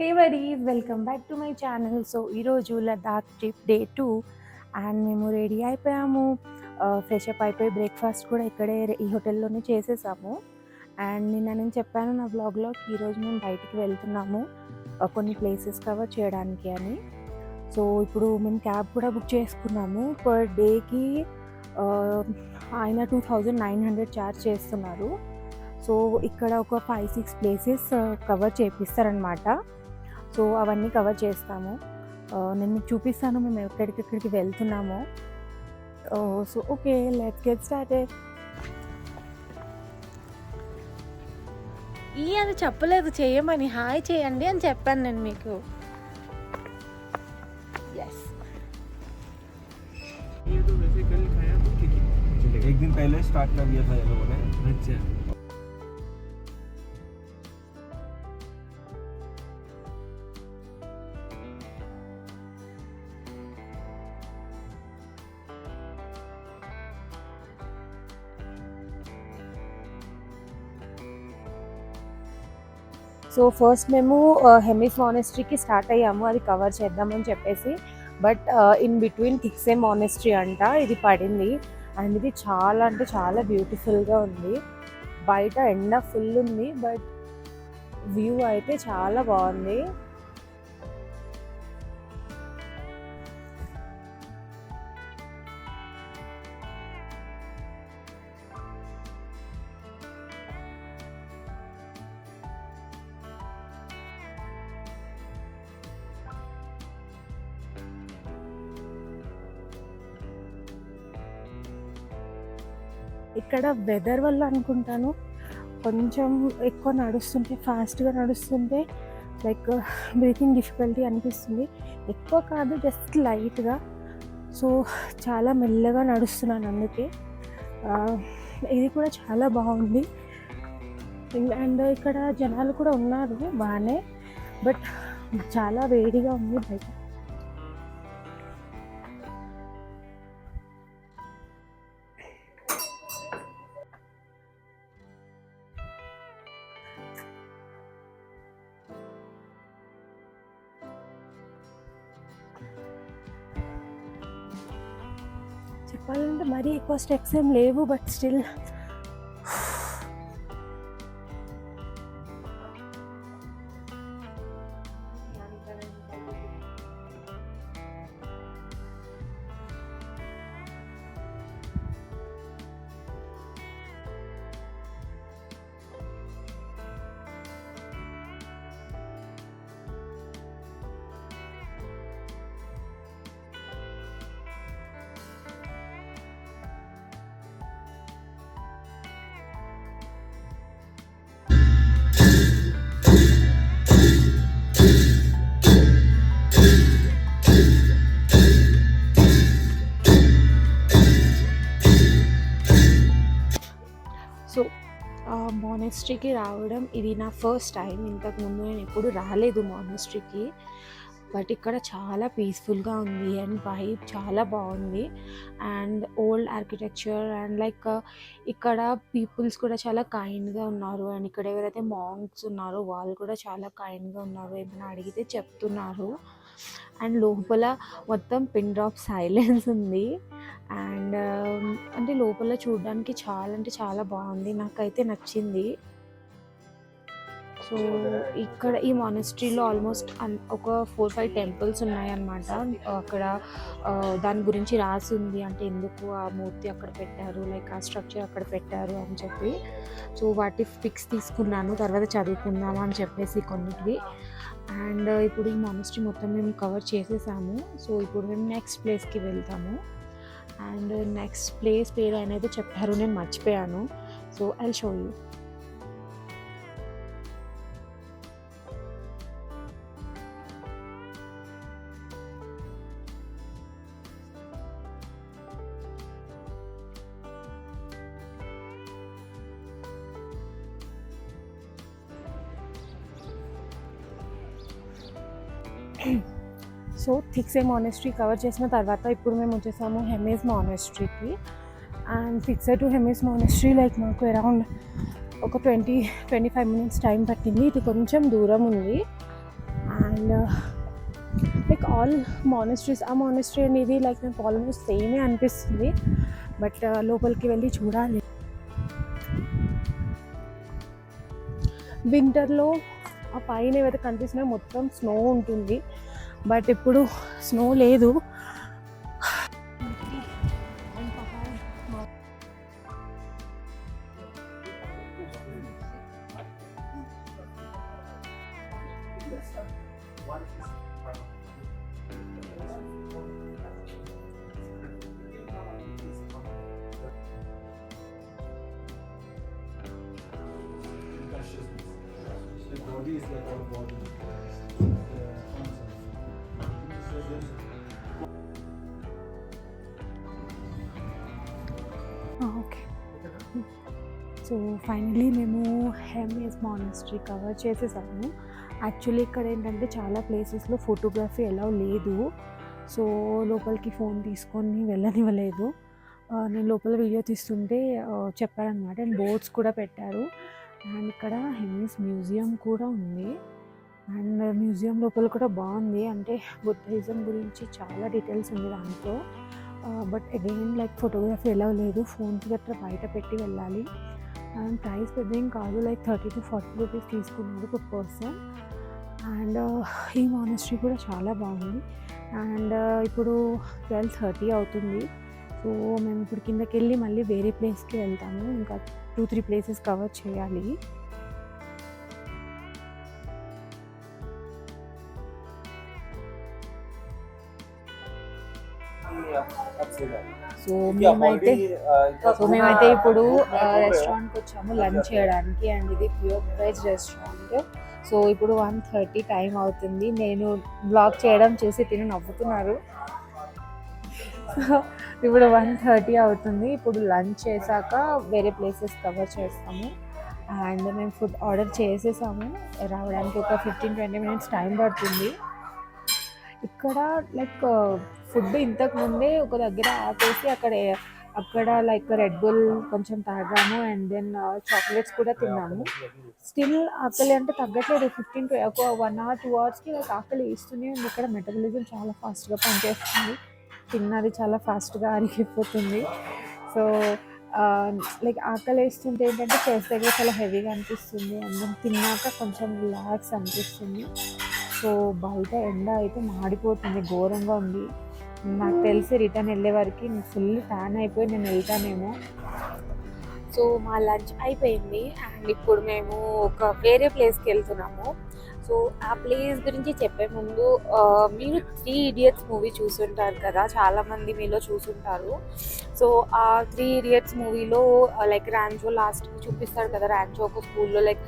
Hey buddies, welcome back to my channel. So ఈరోజు Ladakh trip day 2 and మేము ready అయిపోయాము. Fresh up అయిపోయి breakfast కూడా ఇక్కడే ఈ హోటల్లోనే చేసేసాము. అండ్ నిన్న నేను చెప్పాను నా బ్లాగ్లో ఈరోజు మేము బయటికి వెళ్తున్నాము కొన్ని ప్లేసెస్ కవర్ చేయడానికి అని. సో ఇప్పుడు మేము క్యాబ్ కూడా బుక్ చేసుకున్నాము. పర్ డేకి ఆయన 2900 ఛార్జ్ చేస్తున్నారు. సో ఇక్కడ ఒక 5-6 ప్లేసెస్ కవర్ చేపిస్తారనమాట. సో అవన్నీ కవర్ చేస్తాము. నేను మీకు చూపిస్తాను మేము ఎక్కడికెక్కడికి వెళ్తున్నామో. So okay, let's get started. అది చెప్పలేదు చేయమని, హాయ్ చేయండి అని చెప్పాను నేను మీకు. ఎస్, एक दिन पहले स्टार्ट कर दिया था ये लोगों ने. अच्छा. సో ఫస్ట్ మేము హెమిస్ మానెస్ట్రీకి స్టార్ట్ అయ్యాము అది కవర్ చేద్దామని చెప్పేసి. బట్ ఇన్ బిట్వీన్ థిక్సే మానెస్ట్రీ అంట ఇది పడింది. అండ్ ఇది చాలా అంటే చాలా బ్యూటిఫుల్గా ఉంది. బయట ఎండ ఫుల్ ఉంది, బట్ వ్యూ అయితే చాలా బాగుంది. ఇక్కడ వెదర్ వల్ల అనుకుంటాను కొంచెం ఎక్కువ నడుస్తుంటే, ఫాస్ట్గా నడుస్తుంటే లైక్ బ్రీతింగ్ డిఫికల్టీ అనిపిస్తుంది. ఎక్కువ కాదు, జస్ట్ లైట్గా. సో చాలా మెల్లగా నడుస్తున్నాను అందుకే. ఇది కూడా చాలా బాగుంది. అండ్ ఇక్కడ జనాలు కూడా ఉన్నారు బాగానే, బట్ చాలా వేడిగా ఉంది బయట. చెప్పాలంటే మరీ ఎక్కువ స్టెప్స్ ఏం లేవు, బట్ స్టిల్ సో మానెస్ట్రీకి రావడం ఇది నా ఫస్ట్ టైం. ఇంతకుముందు నేను ఎప్పుడు రాలేదు మానెస్ట్రీకి, బట్ ఇక్కడ చాలా పీస్ఫుల్గా ఉంది అండ్ వైబ్ చాలా బాగుంది. And old architecture and like ఇక్కడ పీపుల్స్ కూడా చాలా కైండ్గా ఉన్నారు. అండ్ ఇక్కడ ఎవరైతే మాంక్స్ ఉన్నారో వాళ్ళు కూడా చాలా కైండ్గా ఉన్నారు, ఏమైనా అడిగితే చెప్తున్నారు. అండ్ లోపల మొత్తం పిన్ డ్రాప్ సైలెన్స్ ఉంది. అండ్ అంటే లోపల చూడడానికి చాలా అంటే చాలా బాగుంది, నాకైతే నచ్చింది. సో ఇక్కడ ఈ మానెస్ట్రీలో ఆల్మోస్ట్ ఒక 4-5 టెంపుల్స్ ఉన్నాయన్నమాట. అక్కడ దాని గురించి రాసి ఉంది, అంటే ఎందుకు ఆ మూర్తి అక్కడ పెట్టారు, లైక్ ఆ స్ట్రక్చర్ అక్కడ పెట్టారు అని చెప్పి. సో వాటి పిక్స్ తీసుకున్నాను, తర్వాత చదువుకుందాము అని చెప్పేసి కొన్నిటివి. అండ్ ఇప్పుడు ఈ మానెస్ట్రీ మొత్తం మేము కవర్ చేసేసాము. సో ఇప్పుడు మేము నెక్స్ట్ ప్లేస్కి వెళ్తాము. అండ్ నెక్స్ట్ ప్లేస్ పేరు అనేది చెప్పారు, నేను మర్చిపోయాను. So I'll show you. So Thiksey monastery cover చేసిన తర్వాత ఇప్పుడు మేము వచ్చేసాము హెమిస్ మానెస్ట్రీకి. And Thiksey to Hemis monastery like మాకు అరౌండ్ ఒక 20-25 మినిట్స్ టైం పట్టింది. ఇది కొంచెం దూరం ఉంది. అండ్ లైక్ ఆల్ మానెస్ట్రీస్, ఆ మానెస్ట్రీ అనేది లైక్ నాకు ఆల్మోస్ట్ సేమే అనిపిస్తుంది, బట్ లోపలికి వెళ్ళి చూడాలి. వింటర్లో ఆ పైన ఏవైతే కనిపిస్తున్నాయో మొత్తం స్నో ఉంటుంది, బట్ ఇప్పుడు స్నో లేదు. ఓకే, సో ఫైనలీ మేము హెర్మియస్ మానెస్ట్రీ కవర్ చేసేసాము. యాక్చువల్లీ ఇక్కడ ఏంటంటే చాలా ప్లేసెస్లో ఫోటోగ్రఫీ ఎలా లేదు, సో లోపలికి ఫోన్ తీసుకొని వెళ్ళనివ్వలేదు. నేను లోపల వీడియో తీస్తుంటే చెప్పారనమాట. అండ్ బోర్డ్స్ కూడా పెట్టారు. అండ్ ఇక్కడ హెర్మియస్ మ్యూజియం కూడా ఉంది. అండ్ మ్యూజియం లోపల కూడా బాగుంది, అంటే బుద్ధిజం గురించి చాలా డీటెయిల్స్ ఉంది దాంట్లో. బట్ అగైన్ లైక్ ఫోటోగ్రఫీ ఎలా లేదు, ఫోన్స్ గట్రా బయట పెట్టి వెళ్ళాలి. అండ్ ప్రైస్ పెద్ద ఏం కాదు, లైక్ 30 to 40 రూపీస్ తీసుకున్నారు పర్ పర్సన్. అండ్ ఈ మానెస్ట్రీ కూడా చాలా బాగుంది. అండ్ ఇప్పుడు 12:30 అవుతుంది, సో మేము ఇప్పుడు కిందకి వెళ్ళి మళ్ళీ వేరే ప్లేస్కి వెళ్తాము. ఇంకా 2-3 ప్లేసెస్ కవర్ చేయాలి. సో మేమైతే ఇప్పుడు రెస్టారెంట్కి వచ్చాము లంచ్ చేయడానికి. అండ్ ఇది ప్యూర్ వెజ్ రెస్టారెంట్. సో ఇప్పుడు 1:30 టైం అవుతుంది. నేను బ్లాగ్ చేయడం చూసి తిని నవ్వుతున్నారు. సో ఇప్పుడు 1:30 అవుతుంది. ఇప్పుడు లంచ్ చేశాక వేరే ప్లేసెస్ కవర్ చేస్తాము. అండ్ మేము ఫుడ్ ఆర్డర్ చేసేసాము. రావడానికి ఒక 15-20 మినిట్స్ టైం పడుతుంది. ఇక్కడ లైక్ ఫుడ్ ఇంతకు ముందే ఒక దగ్గర ఆపేసి అక్కడ లైక్ రెడ్ బుల్ కొంచెం తాగాము. అండ్ దెన్ చాక్లెట్స్ కూడా తిన్నాము. స్టిల్ ఆకలి అంటే తగ్గట్లేదు. 15 to ఒక 1 hour 2 hours లైక్ ఆకలి వేస్తూనే ఉంది. ఇక్కడ మెటబాలిజం చాలా ఫాస్ట్గా పనిచేస్తుంది, తిన్నది చాలా ఫాస్ట్గా అరిగిపోతుంది. సో లైక్ ఆకలి వేస్తుంటే ఏంటంటే చేస్తే దగ్గర చాలా హెవీగా అనిపిస్తుంది. అండ్ తిన్నాక కొంచెం రిలాక్స్ అనిపిస్తుంది. సో బయట ఎండ అయితే మాడిపోతుంది, ఘోరంగా ఉంది. నాకు తెలిసి రిటర్న్ వెళ్ళే వరకు ఫుల్ ట్యాన్ అయిపోయి నేను వెళ్తానేమో. సో మా లంచ్ అయిపోయింది అండ్ ఇప్పుడు మేము ఒక వేరే ప్లేస్కి వెళ్తున్నాము. సో ఆ ప్లేస్ గురించి చెప్పే ముందు మీరు 3 Idiots మూవీ చూసుంటారు కదా, చాలామంది మీలో చూసుంటారు. సో ఆ 3 Idiots మూవీలో లైక్ ర్యాంచో లాస్ట్కి చూపిస్తాడు కదా, ర్యాంచో ఒక స్కూల్లో లైక్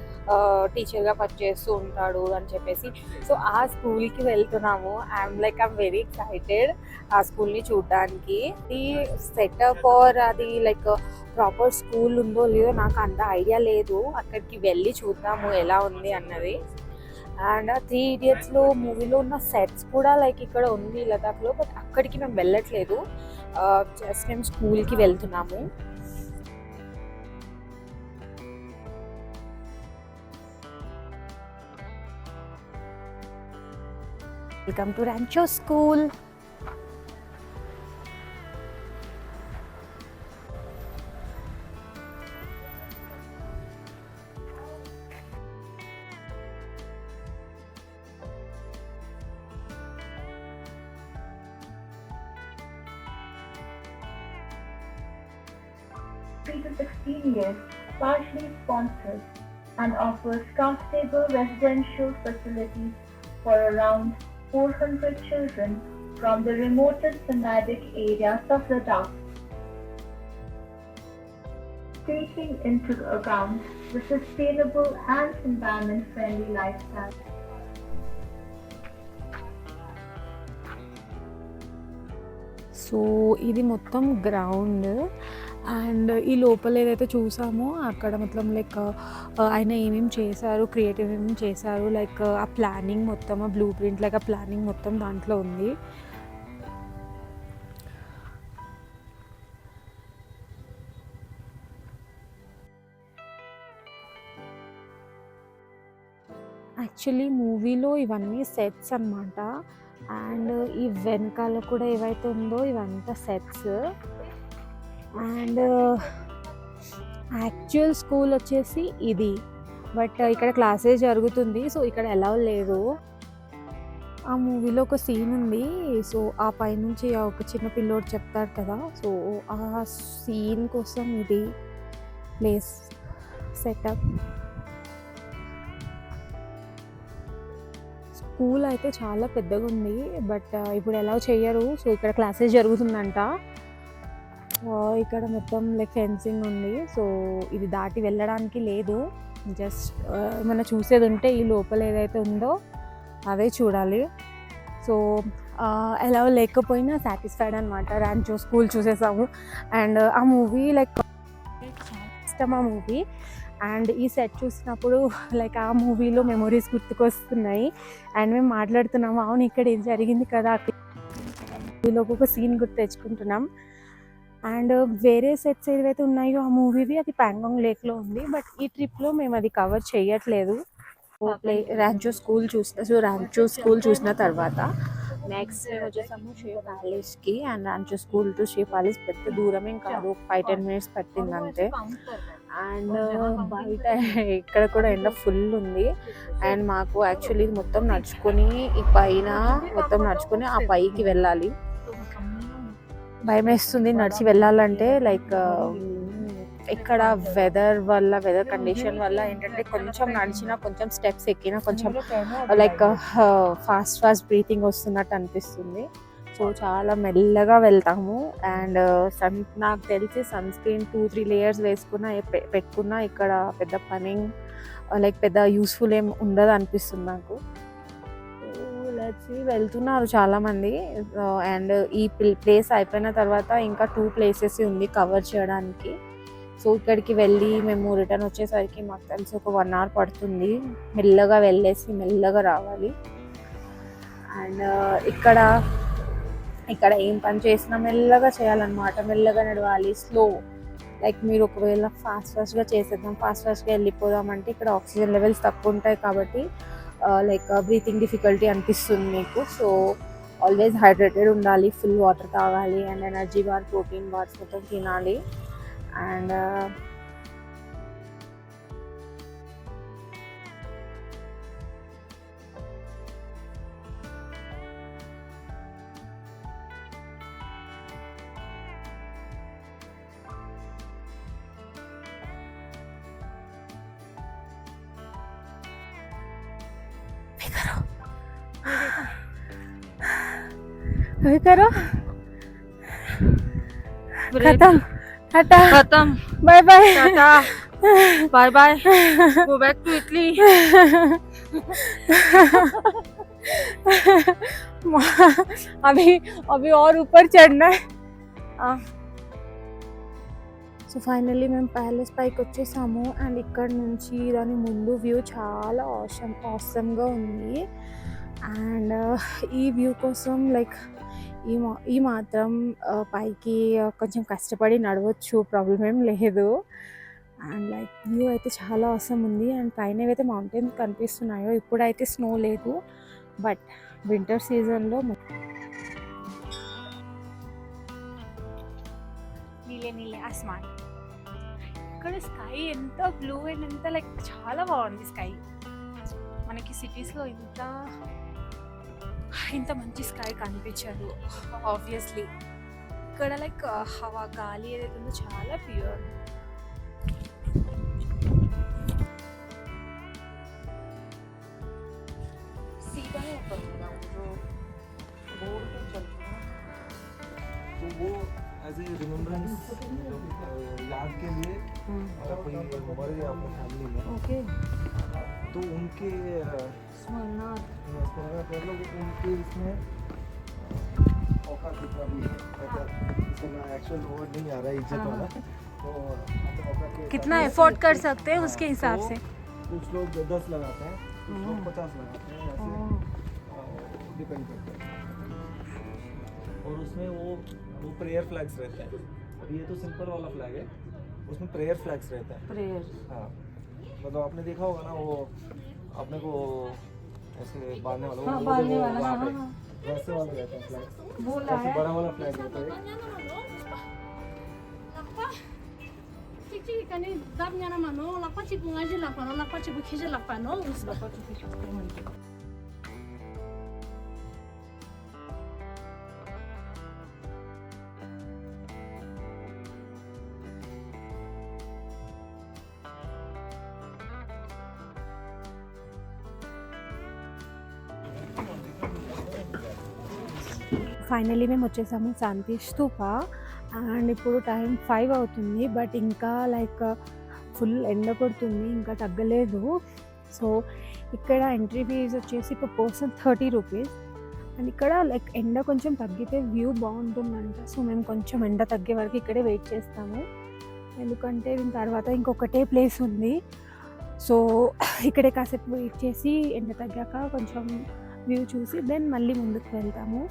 టీచర్గా పనిచేస్తూ ఉంటాడు అని చెప్పేసి. సో ఆ స్కూల్కి వెళ్తున్నాము. ఐఎమ్ వెరీ ఎక్సైటెడ్ ఆ స్కూల్ని చూడడానికి. ఈ సెటప్ ఆర్ అది లైక్ ప్రాపర్ స్కూల్ ఉందో లేదో నాకు అంత ఐడియా లేదు. అక్కడికి వెళ్ళి చూద్దాము ఎలా ఉంది అన్నది. అండ్ 3 Idiotsలో మూవీలో ఉన్న సెట్స్ కూడా లైక్ ఇక్కడ ఉంది లదాఖ్లో, బట్ అక్కడికి మేము వెళ్ళట్లేదు. జస్ట్ మేము స్కూల్కి వెళ్తున్నాము. Welcome to Rancho school. To 16 years, partially sponsored, and offers comfortable residential facilities for around 400 children from the remotest nomadic areas of Ladakh. Taking into account the sustainable and environment-friendly lifestyle. So ఇది మొత్తం ground. And ఈ లోపల ఏదైతే చూసామో అక్కడ మొత్తం like ఆయన ఏమేమి చేశారు, క్రియేటివ్ ఏమేమి చేశారు, లైక్ ఆ ప్లానింగ్ మొత్తం, ఆ బ్లూ ప్రింట్ లైక్ ఆ ప్లానింగ్ మొత్తం దాంట్లో ఉంది. యాక్చువల్లీ మూవీలో ఇవన్నీ సెట్స్ అన్నమాట. అండ్ ఈ వెనకాల కూడా ఏవైతే ఉందో ఇవంతా సెట్స్. అండ్ యాక్చువల్ స్కూల్ వచ్చేసి ఇది, బట్ ఇక్కడ క్లాసెస్ జరుగుతుంది, సో ఇక్కడ అలౌ లేదు. ఆ మూవీలో ఒక సీన్ ఉంది, సో ఆ పైనుంచి ఒక చిన్న పిల్లోడు చెప్తాడు కదా, సో ఆ సీన్ కోసం ఇది ప్లేస్ సెటప్. స్కూల్ అయితే చాలా పెద్దగా ఉంది, బట్ ఇప్పుడు అలౌ చేయరు, సో ఇక్కడ క్లాసెస్ జరుగుతుందంట. ఇక్కడ మొత్తం లైక్ ఫెన్సింగ్ ఉంది, సో ఇది దాటి వెళ్ళడానికి లేదు. జస్ట్ ఏమైనా చూసేది ఉంటే ఈ లోపల ఏదైతే ఉందో అదే చూడాలి. సో అలౌ లేకపోయినా సాటిస్ఫైడ్ అనమాట. ర్యాంచో స్కూల్ చూసేసాము. అండ్ ఆ మూవీ లైక్ చాలా ఇష్టం ఆ మూవీ. అండ్ ఈ సెట్ చూసినప్పుడు లైక్ ఆ మూవీలో మెమొరీస్ గుర్తుకొస్తున్నాయి. అండ్ మేము మాట్లాడుతున్నాము, అవును ఇక్కడ ఏం జరిగింది కదా, మూవీలో ఒక సీన్ గుర్తు తెచ్చుకుంటున్నాం. అండ్ వేరే సెట్స్ ఏవైతే ఉన్నాయో ఆ మూవీవి అది ప్యాంగాంగ్ లేక్లో ఉంది, బట్ ఈ ట్రిప్లో మేము అది కవర్ చేయట్లేదు. ర్యాంచో స్కూల్ చూసిన తర్వాత నెక్స్ట్ వచ్చేసాము షే ప్యాలెస్కి. అండ్ ర్యాంచో స్కూల్ టు షే ప్యాలెస్ పెద్ద దూరమేం కాదు, 5-10 minutes పట్టింది అంతే. అండ్ బయట ఇక్కడ కూడా ఎండ ఫుల్ ఉంది. అండ్ మాకు యాక్చువల్లీ మొత్తం నడుచుకొని ఈ పైన మొత్తం నడుచుకొని ఆ పైకి వెళ్ళాలి. భయం వేస్తుంది నడిచి వెళ్ళాలంటే. లైక్ ఇక్కడ వెదర్ కండిషన్ వల్ల ఏంటంటే కొంచెం నడిచినా, కొంచెం స్టెప్స్ ఎక్కినా కొంచెం లైక్ ఫాస్ట్ బ్రీతింగ్ వస్తున్నట్టు అనిపిస్తుంది. సో చాలా మెల్లగా వెళ్తాము. అండ్ నాకు తెలిసి సన్ స్క్రీన్ 2-3 layers పెట్టుకున్నా ఇక్కడ పెద్ద పని లైక్ పెద్ద యూస్ఫుల్ ఏం ఉండదు అనిపిస్తుంది నాకు. వెళ్తున్నారు చాలామంది. అండ్ ఈ ప్లేస్ అయిపోయిన తర్వాత ఇంకా 2 places ఉంది కవర్ చేయడానికి. సో ఇక్కడికి వెళ్ళి మేము రిటర్న్ వచ్చేసరికి మాకు తెలిసి ఒక 1 hour పడుతుంది. మెల్లగా వెళ్ళేసి మెల్లగా రావాలి. అండ్ ఇక్కడ ఏం పని చేసినా మెల్లగా చేయాలన్నమాట. మెల్లగా నడవాలి, స్లో. లైక్ మీరు ఒకవేళ ఫాస్ట్గా చేసేద్దాం, ఫాస్ట్గా వెళ్ళిపోదాం అంటే ఇక్కడ ఆక్సిజన్ లెవెల్స్ తక్కువ ఉంటాయి కాబట్టి లైక్ బ్రీతింగ్ డిఫికల్టీ అనిపిస్తుంది మీకు. సో ఆల్వేస్ హైడ్రేటెడ్ ఉండాలి, ఫుల్ వాటర్ తాగాలి, and energy bar, protein bars మొత్తం తినాలి. అండ్ अभी करो, खत्म, bye bye, bye bye, go back to Italy. अभी और ऊपर चढ़ना है. సో ఫైనల్లీ మేము ప్యాలెస్ పైకి వచ్చేసాము. అండ్ ఇక్కడ నుంచి దాని ముందు వ్యూ చాలా ఆసమ్గా ఉంది. అండ్ ఈ వ్యూ కోసం లైక్ ఈ మాత్రం పైకి కొంచెం కష్టపడి నడవచ్చు, ప్రాబ్లం ఏం లేదు. అండ్ లైక్ వ్యూ అయితే చాలా ఆసమ్ ఉంది. అండ్ పైన ఏవైతే మౌంటైన్స్ కనిపిస్తున్నాయో ఇప్పుడైతే స్నో లేదు, బట్ వింటర్ సీజన్లో నీలే ఆస్మాన్. ఇక్కడ స్కై ఎంత బ్లూ అండ్ ఎంత లైక్ చాలా బాగుంది స్కై. మనకి సిటీస్లో ఇంత మంచి స్కై కనిపించదు ఆబ్వియస్లీ. ఇక్కడ లైక్ హవా, గాలి ఏదైతే ఉందో చాలా ప్యూర్. सीधा है ऊपर जो बोर्ड पे चलता है, तो वो एज ए रिमेम्बरेंस याद के लिए कोई मर गया अपने फैमिली में, ओके, तो उनके स्मरणार्थ मतलब उनके इसमें औकात कितना भी है, इसमें एक्चुअल वर्ड नहीं आ रहा है इज्जत वाला, तो औकात के कितना एफोर्ड कर सकते हैं उसके हिसाब से. कुछ लोग 10 लगाते हैं, कुछ लोग 50 लगाते हैं, ऐसे डिपेंड करता है. और उसमें वो प्रेयर फ्लैग्स रहते हैं. अभी ये तो सिंपल वाला फ्लैग है, उसमें प्रेयर फ्लैग्स रहते हैं. प्रेयर, हाँ, मतलब आपने देखा होगा ना, वो अपने को ऐसे बांधने वाला हाँ, वो बांधने वो वाला, वहाँ हाँ, पे हाँ, वैसे वाला रहता है फ्लैग, बोला वैसे है। बड़ा वाला फ्लैग रहता है Cik kan ni dap nya nama no, lakpa cik bunga je lakpa no, lakpa cik bukhi je lakpa no, usba. Finally మేము వచ్చేసాము శాంతి స్తూప అండ్ ఇప్పుడు టైం 5 అవుతుంది బట్ ఇంకా లైక్ ఫుల్ ఎండ కొడుతుంది ఇంకా తగ్గలేదు. సో ఇక్కడ ఎంట్రీ ఫీజు వచ్చేసి పర్ పర్సన్ 30 రూపీస్ అండ్ ఇక్కడ లైక్ ఎండ కొంచెం తగ్గితే వ్యూ బాగుంటుందంట. సో మేము కొంచెం ఎండ తగ్గే వరకు ఇక్కడే వెయిట్ చేస్తాము ఎందుకంటే దీని తర్వాత ఇంకొకటే ప్లేస్ ఉంది. సో ఇక్కడే కాసేపు వెయిట్ చేసి ఎండ తగ్గాక కొంచెం వ్యూ చూసి దెన్ మళ్ళీ ముందుకు వెళ్తాము.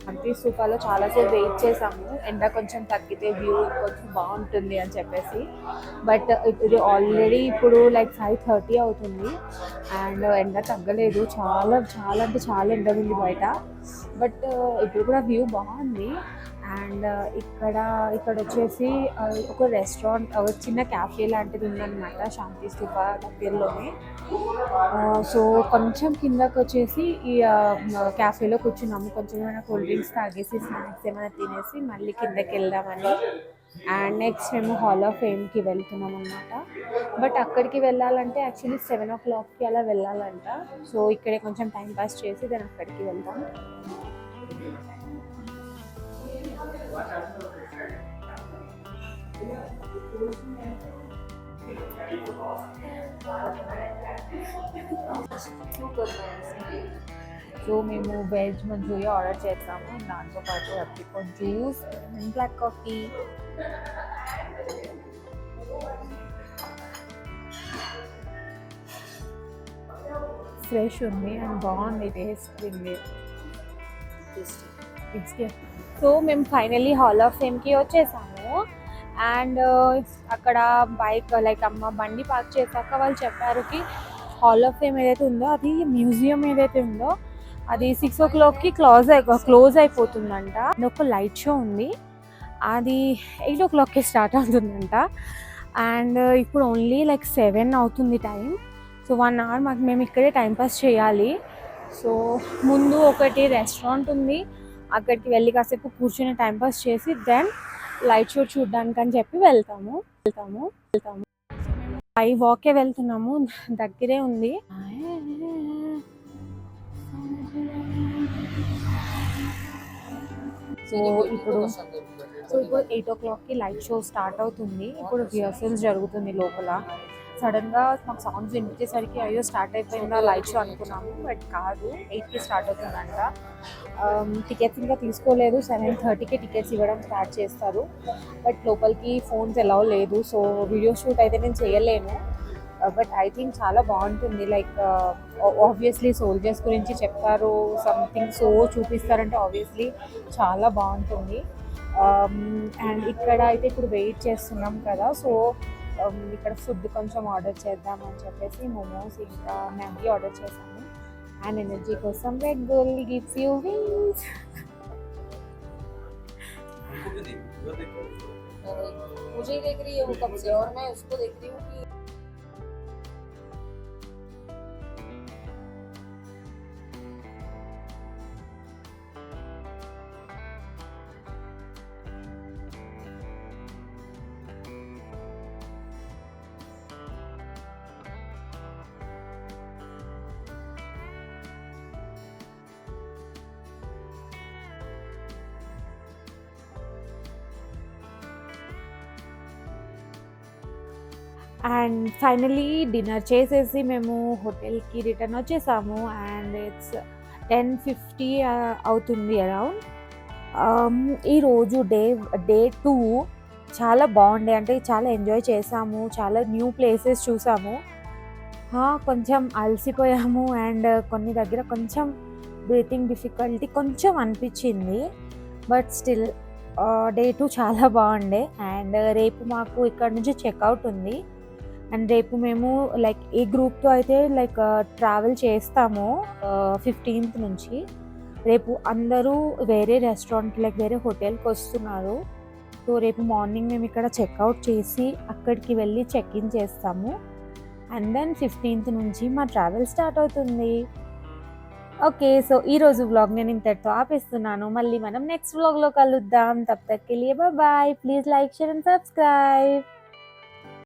శాంతి స్తూపాలో చాలాసేపు వెయిట్ చేసాము ఎండ కొంచెం తగ్గితే వ్యూ కొంచెం బాగుంటుంది అని చెప్పేసి. బట్ ఇది ఆల్రెడీ ఇప్పుడు లైక్ 5:30 అవుతుంది అండ్ ఎండ తగ్గలేదు. చాలా చాలా అంటే చాలా ఎండ ఉంది బయట. బట్ ఇప్పుడు కూడా వ్యూ బాగుంది. అండ్ ఇక్కడ వచ్చేసి ఒక రెస్టారెంట్ చిన్న క్యాఫే లాంటిది ఉందన్నమాట శాంతి స్తూప దగ్గరలోనే. సో కొంచెం కిందకు వచ్చేసి ఈ క్యాఫేలో కూర్చున్నాము. కొంచెం ఏమైనా కూల్ డ్రింక్స్ తాగేసి స్నాక్స్ ఏమైనా తినేసి మళ్ళీ కిందకి వెళ్దామని. అండ్ నెక్స్ట్ మేము హాల్ ఆఫ్ ఫేమ్కి వెళ్తున్నాం అనమాట. బట్ అక్కడికి వెళ్ళాలంటే యాక్చువల్లీ 7 o'clockకి అలా వెళ్ళాలంట. సో ఇక్కడే కొంచెం టైం పాస్ చేసి దాని అక్కడికి వెళ్దాం. సో మేము వెజ్ మంచూరియా ఆర్డర్ చేస్తాము. దాంతో పాటు apricot juice and black coffee. Fresh ఉంది అండ్ బాగుంది టేస్ట్ ఉంది. సో మేము ఫైనల్లీ హాల్ ఆఫ్ ఫేమ్కి వచ్చేసాము. అండ్ అక్కడ బైక్ లైక్ అమ్మ బండి పార్క్ చేశాక వాళ్ళు చెప్పారు హాల్ ఆఫ్ ఫేమ్ ఏదైతే ఉందో అది మ్యూజియం ఏదైతే ఉందో అది 6 o'clockకి క్లోజ్ అయిపోతుందంట. ఒక లైట్ షో ఉంది అది 8 o'clockకి స్టార్ట్ అవుతుందంట. అండ్ ఇప్పుడు ఓన్లీ లైక్ 7 అవుతుంది టైం. సో 1 hour మేము ఇక్కడే టైంపాస్ చేయాలి. సో ముందు ఒకటి రెస్టారెంట్ ఉంది, అక్కడికి వెళ్ళి కాసేపు కూర్చొని టైంపాస్ చేసి దెన్ లైట్ షో చూడడానికి అని చెప్పి వెళ్తాము. బై వాకే వెళ్తున్నాము, దగ్గరే ఉంది. సో ఇప్పుడు 8 o'clockకి లైట్ షో స్టార్ట్ అవుతుంది. ఇప్పుడు రిహర్సల్స్ జరుగుతుంది లోపల. సడన్గా మాకు సౌండ్స్ వినిపించేసరికి అయ్యో స్టార్ట్ అయిపోయిందా లైట్ షో అనుకున్నాము. బట్ కాదు, 8కి స్టార్ట్ అవుతుందంట. టికెట్స్ ఇంకా తీసుకోలేదు. 7:30కి టికెట్స్ ఇవ్వడం స్టార్ట్ చేస్తారు. బట్ లోపలికి ఫోన్స్ ఎలా లేదు. సో వీడియో షూట్ అయితే నేను చేయలేను. బట్ ఐ థింక్ చాలా బాగుంటుంది. లైక్ ఆబ్వియస్లీ సోల్జర్స్ గురించి చెప్తారు, సంథింగ్ సో చూపిస్తారంటే ఆబ్వియస్లీ చాలా బాగుంటుంది. అండ్ ఇక్కడ అయితే ఇప్పుడు వెయిట్ చేస్తున్నాం కదా. సో ఇక్కడ ఫుడ్ కొంచెం ఆర్డర్ చేద్దామని చెప్పేసి మోమోస్ ఇంకా మ్యాగీ ఆర్డర్ చేశాము. అండ్ ఎనర్జీ కోసం red bull gives you wings. मुझे देख रही है वो कब से और मैं उसको देख रही हूँ कि అండ్ ఫైనలీ డిన్నర్ చేసేసి మేము హోటల్కి రిటర్న్ వచ్చేసాము అండ్ ఇట్స్ 10:50 అవుతుంది అరౌండ్. ఈరోజు డే 2 చాలా బాగుండే, అంటే చాలా ఎంజాయ్ చేసాము, చాలా న్యూ ప్లేసెస్ చూసాము. కొంచెం అలసిపోయాము అండ్ కొన్ని దగ్గర కొంచెం బ్రీతింగ్ డిఫికల్టీ కొంచెం అనిపించింది, బట్ స్టిల్ డే 2 చాలా బాగుండే. అండ్ రేపు మాకు ఇక్కడ నుంచి చెక్అవుట్ ఉంది అండ్ రేపు మేము లైక్ ఈ గ్రూప్తో అయితే లైక్ ట్రావెల్ చేస్తాము 15th నుంచి. రేపు అందరూ వేరే రెస్టారెంట్ లైక్ వేరే హోటల్కి వస్తున్నారు. సో రేపు మార్నింగ్ మేము ఇక్కడ చెక్అవుట్ చేసి అక్కడికి వెళ్ళి చెక్ ఇన్ చేస్తాము అండ్ దెన్ 15th నుంచి మా ట్రావెల్ స్టార్ట్ అవుతుంది. ఓకే, సో ఈరోజు వ్లాగ్ నేను ఇంతటితో ఆపేస్తున్నాను. మళ్ళీ మనం నెక్స్ట్ వ్లాగ్లో కలుద్దాం. తబ్ తక్ కే లియే bye bye. Please like, share and subscribe.